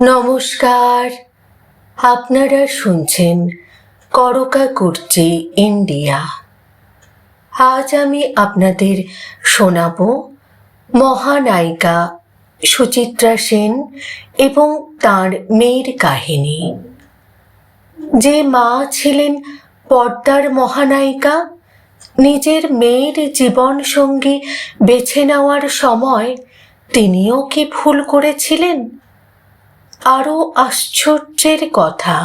নমস্কার, আপনারা শুনছেন করকা কুর্চি ইন্ডিয়া। আজ আমি আপনাদের শোনাব মহানায়িকা সুচিত্রা সেন এবং তাঁর মেয়ের কাহিনী। যে মা ছিলেন পর্দার মহানায়িকা, নিজের মেয়ের জীবন সঙ্গী বেছে নেওয়ার সময় তিনিও কি ভুল করেছিলেন? আরও আশ্চর্যের কথা,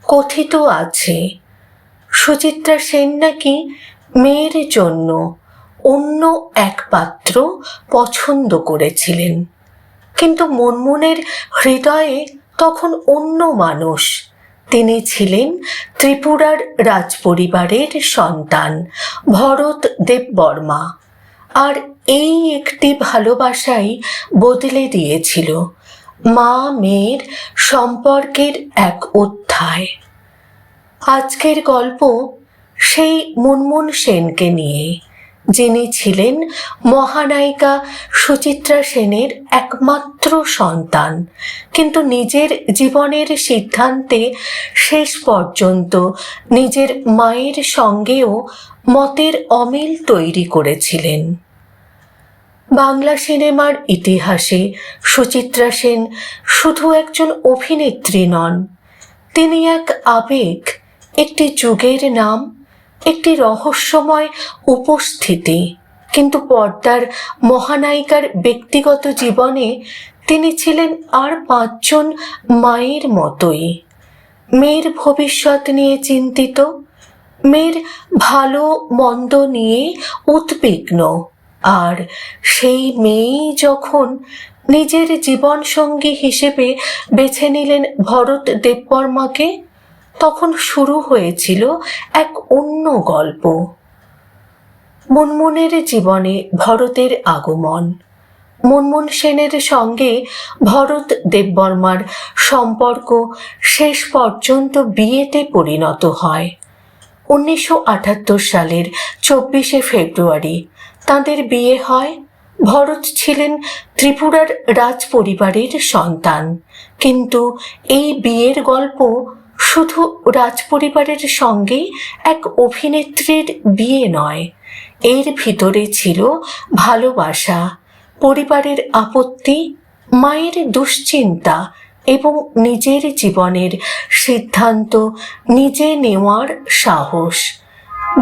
কথিত আছে সুচিত্রা সেন নাকি মেয়ের জন্য অন্য এক পাত্র পছন্দ করেছিলেন, কিন্তু মুনমুনের হৃদয়ে তখন অন্য মানুষ। তিনি ছিলেন ত্রিপুরার রাজপরিবারের সন্তান ভরত দেববর্মা, আর এই একটি ভালোবাসাই বদলে দিয়েছিল মা মেয়ের সম্পর্কের এক অধ্যায়। আজকের গল্প সেই মুনমুন সেনকে নিয়ে, যিনি ছিলেন মহানায়িকা সুচিত্রা সেনের একমাত্র সন্তান, কিন্তু নিজের জীবনের সিদ্ধান্তে শেষ পর্যন্ত নিজের মায়ের সঙ্গেও মতের অমিল তৈরি করেছিলেন। বাংলা সিনেমার ইতিহাসে সুচিত্রা সেন শুধু একজন অভিনেত্রী নন, তিনি এক আবেগ, একটি যুগের নাম, একটি রহস্যময় উপস্থিতি। কিন্তু পর্দার মহানায়িকার ব্যক্তিগত জীবনে তিনি ছিলেন আর 5 জন মায়ের মতোই। মেয়ের ভবিষ্যৎ নিয়ে চিন্তিত, মেয়ের ভালো মন্দ নিয়ে উদ্বিগ্ন, আর সেই মেয়েই যখন নিজের জীবন সঙ্গী হিসেবে বেছে নিলেন ভরত দেববর্মাকে, তখন শুরু হয়েছিল এক অন্য গল্প। মুনমুনের জীবনে ভরতের আগমন। মুনমুন সেনের সঙ্গে ভরত দেববর্মার সম্পর্ক শেষ পর্যন্ত বিয়েতে পরিণত হয়। 1978 সালের 24শে ফেব্রুয়ারি তাঁদের বিয়ে হয়। ভরত ছিলেন ত্রিপুরার রাজপরিবারের সন্তান, কিন্তু এই বিয়ের গল্প শুধু রাজপরিবারের সঙ্গে এক অভিনেত্রীর বিয়ে নয়, এর ভিতরে ছিল ভালোবাসা, পরিবারের আপত্তি, মায়ের দুশ্চিন্তা এবং নিজের জীবনের সিদ্ধান্ত নিজে নেওয়ার সাহস।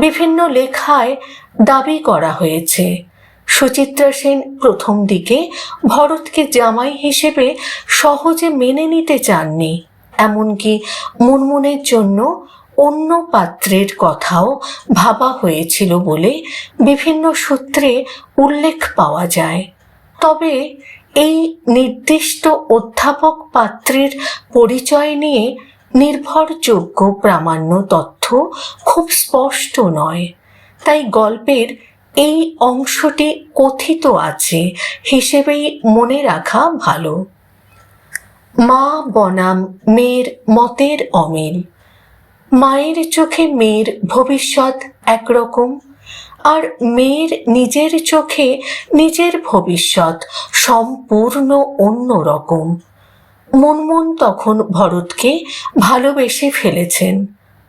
বিভিন্ন লেখায় দাবি করা হয়েছে সুচিত্রা সেন প্রথম দিকে ভরতকে জামাই হিসেবে সহজে মেনে নিতে চাননি, এমনকি মুনমুনের জন্য অন্য পাত্রের কথাও ভাবা হয়েছিল বলে বিভিন্ন সূত্রে উল্লেখ পাওয়া যায়। তবে এই নির্দিষ্ট অধ্যাপক পাত্রের পরিচয় নিয়ে নির্ভরযোগ্য প্রামাণ্য তথ্য খুব স্পষ্ট নয়, তাই গল্পের এই অংশটি কথিত আছে হিসেবেই মনে রাখা ভালো। মা বনাম মেয়ের মতের অমিল। মায়ের চোখে মেয়ের ভবিষ্যৎ একরকম, আর মেয়ের নিজের চোখে নিজের ভবিষ্যৎ সম্পূর্ণ অন্য রকম। মুনমুন তখন ভরতকে ভালোবেসে ফেলেছেন,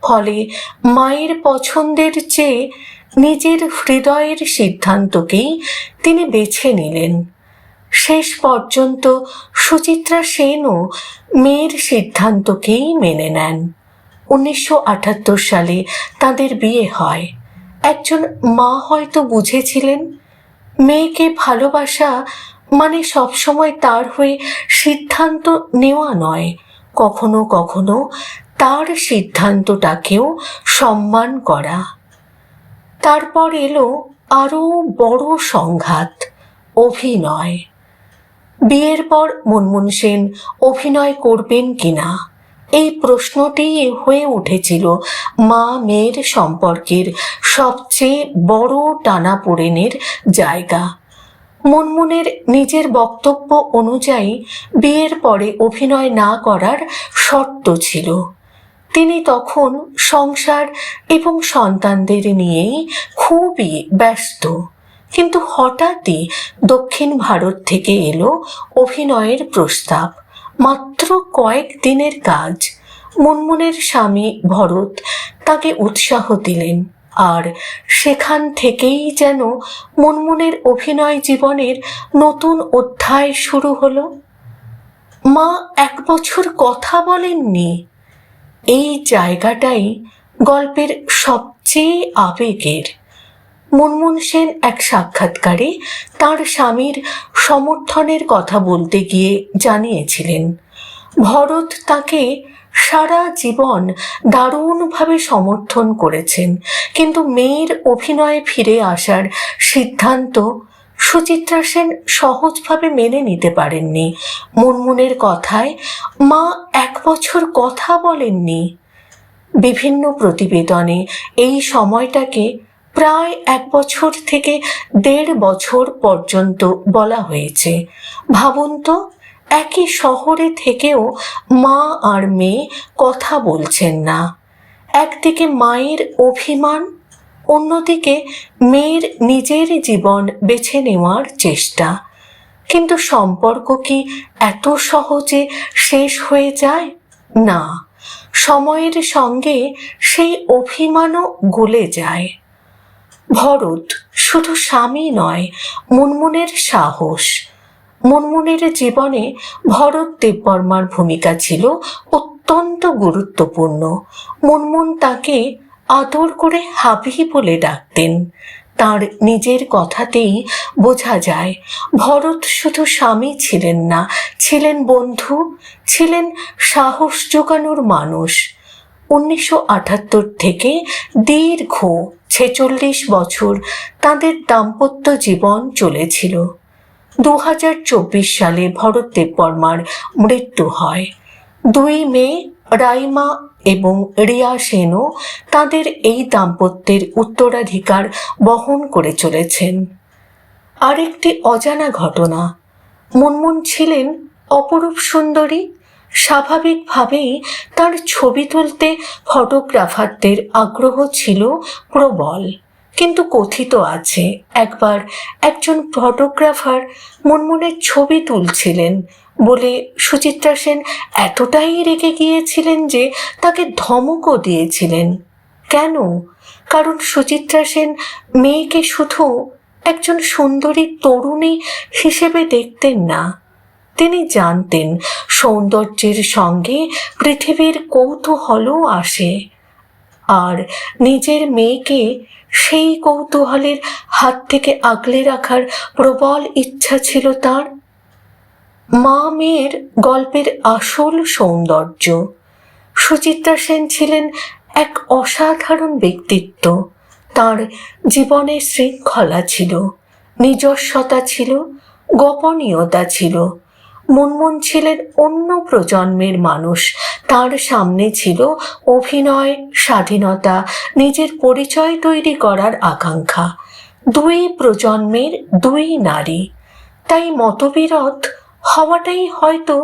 ফলে মায়ের পছন্দের চেয়ে নিজের হৃদয়ের সিদ্ধান্তকেই তিনি বেছে নিলেন। শেষ পর্যন্ত সুচিত্রা সেনও মেয়ের সিদ্ধান্তকেই মেনে নেন। 1978 সালে তাদের বিয়ে হয়। একজন মা হয়তো বুঝেছিলেন মেয়েকে ভালোবাসা মানে সবসময় তার হয়ে সিদ্ধান্ত নেওয়া নয়, কখনো কখনো তার সিদ্ধান্তটাকেও সম্মান করা। তারপর এলো আরও বড় সংঘাত, অভিনয়। বিয়ের পর মুনমুন সেন অভিনয় করবেন কিনা, এই প্রশ্নটি হয়ে উঠেছিল মা মেয়ের সম্পর্কের সবচেয়ে বড় টানাপোড়েনের জায়গা। মুনমুনের নিজের বক্তব্য অনুযায়ী বিয়ের পরে অভিনয় না করার শর্ত ছিল। তিনি তখন সংসার এবং সন্তানদের নিয়েই খুবই ব্যস্ত। কিন্তু হঠাৎই দক্ষিণ ভারত থেকে এলো অভিনয়ের প্রস্তাব। মাত্র কয়েক দিনের কাজ। মুনমুনের স্বামী ভরত তাকে উৎসাহ দিলেন, আর সেখান থেকেই যেন মুনমুনের অভিনয় জীবনের নতুন অধ্যায় শুরু হলো। মা 1 বছর কথা বলেননি, এই জায়গাটাই গল্পের সবচেয়ে আবেগের। মুনমুন সেন এক সাক্ষাৎকারে তার স্বামীর সমর্থনের কথা বলতে গিয়ে জানিয়েছিলেন, ভরত তাকে সারা জীবন দারুণভাবে সমর্থন করেছেন, কিন্তু মেয়ের অভিনয়ে ফিরে আসার সিদ্ধান্ত সুচিত্রা সেন সহজভাবে মেনে নিতে পারেননি। মুনমুনের কথায় মা 1 বছর কথা বলেননি। বিভিন্ন প্রতিবেদনে এই সময়টাকে প্রায় 1 বছর থেকে 1.5 বছর পর্যন্ত বলা হয়েছে। ভাবুন তো, একই শহরে থেকেও মা আর মেয়ে কথা বলছেন না। একদিকে মায়ের অভিমান, অন্যদিকে মেয়ের নিজের জীবন বেছে নেওয়ার চেষ্টা। কিন্তু সম্পর্ক কি এত সহজে শেষ হয়ে যায়? না, সময়ের সঙ্গে সেই অভিমানও গলে যায়। ভরত শুধু স্বামী নয়, মুনমুনের সাহস। মুনমুনের জীবনে ভরত দেববর্মার ভূমিকা ছিল অত্যন্ত গুরুত্বপূর্ণ। মুনমুন তাকে আদর করে হাবি বলে ডাকতেন। তার নিজের কথাতেই বোঝা যায় ভরত শুধু স্বামী ছিলেন না, ছিলেন বন্ধু, ছিলেন সাহস জোগানোর মানুষ। 1978 থেকে দীর্ঘ 46 বছর তাদের দাম্পত্য জীবন চলেছিল। 2024 সালে ভরত দেববর্মার মৃত্যু হয়। 2 মেয়ে রাইমা এবং রিয়া সেনও তাদের এই দাম্পত্যের উত্তরাধিকার বহন করে চলেছেন। আরেকটি অজানা ঘটনা, মুনমুন ছিলেন অপরূপ সুন্দরী। স্বাভাবিকভাবেই তার ছবি তুলতে ফটোগ্রাফারদের আগ্রহ ছিল প্রবল। কিন্তু কথিত আছে একবার একজন ফটোগ্রাফার মুনমুনের ছবি তুলছিলেন বলে সুচিত্রা সেন এতটাই রেগে গিয়েছিলেন যে তাকে ধমকও দিয়েছিলেন। কেন? কারণ সুচিত্রা সেন মেয়েকে শুধু একজন সুন্দরী তরুণী হিসেবে দেখতেন না, তিনি জানতেন সৌন্দর্যের সঙ্গে পৃথিবীর কৌতূহলও আসে, আর নিজের মেয়েকে সেই কৌতূহলের হাত থেকে আগলে রাখার প্রবল ইচ্ছা ছিল তার। মা মেয়ের গল্পের আসল সৌন্দর্য। সুচিত্রা সেন ছিলেন এক অসাধারণ ব্যক্তিত্ব। তার জীবনে শৃঙ্খলা ছিল, নিজস্বতা ছিল, গোপনীয়তা ছিল। মুনমুন ছিলেন অন্য প্রজন্মের মানুষ। তার সামনে ছিল অভিনয়, স্বাধীনতা, নিজের পরিচয় তৈরি করার আকাঙ্ক্ষা। 2 প্রজন্মের 2 নারী। তাই মতবিরোধ হওয়াটাই হয়তো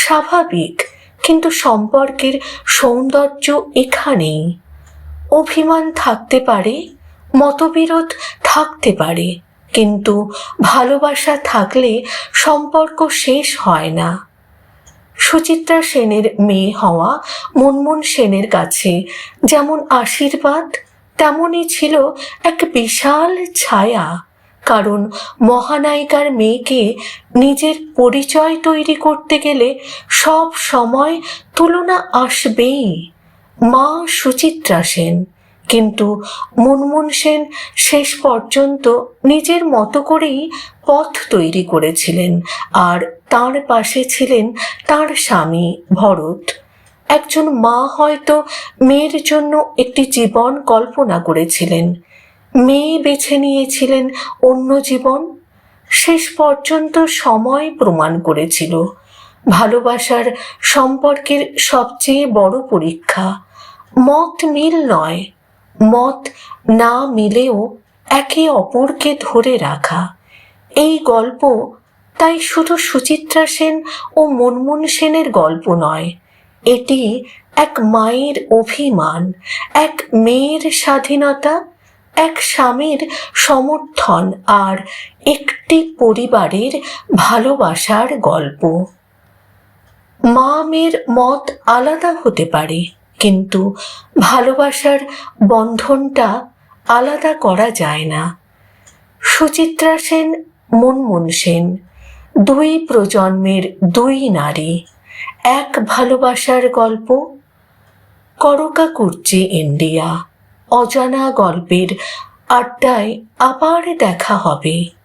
স্বাভাবিক, কিন্তু সম্পর্কের সৌন্দর্য এখানেই। অভিমান থাকতে পারে, মতবিরোধ থাকতে পারে, কিন্তু ভালোবাসা থাকলে সম্পর্ক শেষ হয় না। সুচিত্রা সেনের মেয়ে হওয়া মুনমুন সেনের কাছে যেমন আশীর্বাদ, তেমনই ছিল এক বিশাল ছায়া। কারণ মহানায়িকার মেয়েকে নিজের পরিচয় তৈরি করতে গেলে সব সময় তুলনা আসবেই। মা সুচিত্রা সেন, কিন্তু মুনমুন সেন শেষ পর্যন্ত নিজের মতো করেই পথ তৈরি করেছিলেন, আর তার পাশে ছিলেন তার স্বামী ভরত। একজন মা হয়তো মেয়ের জন্য একটি জীবন কল্পনা করেছিলেন, মেয়ে বেছে নিয়েছিলেন অন্য জীবন। শেষ পর্যন্ত সময় প্রমাণ করেছিল ভালোবাসার সম্পর্কের সবচেয়ে বড় পরীক্ষা মত মিল নয়, মত না মিলেও একে অপরকে ধরে রাখা। এই গল্প তাই শুধু সুচিত্রা সেন ও মুনমুন সেনের গল্প নয়, এটি এক মায়ের অভিমান, এক মেয়ের স্বাধীনতা, এক স্বামীর সমর্থন, আর একটি পরিবারের ভালোবাসার গল্প। মা মেয়ের মত আলাদা হতে পারে, কিন্তু ভালোবাসার বন্ধনটা আলাদা করা যায় না। সুচিত্রা সেন, মুনমুন সেন, দুই প্রজন্মের দুই নারী, এক ভালোবাসার গল্প। করকাকুর্চি ইন্ডিয়া। অজানা গল্পের আড্ডায় আবার দেখা হবে।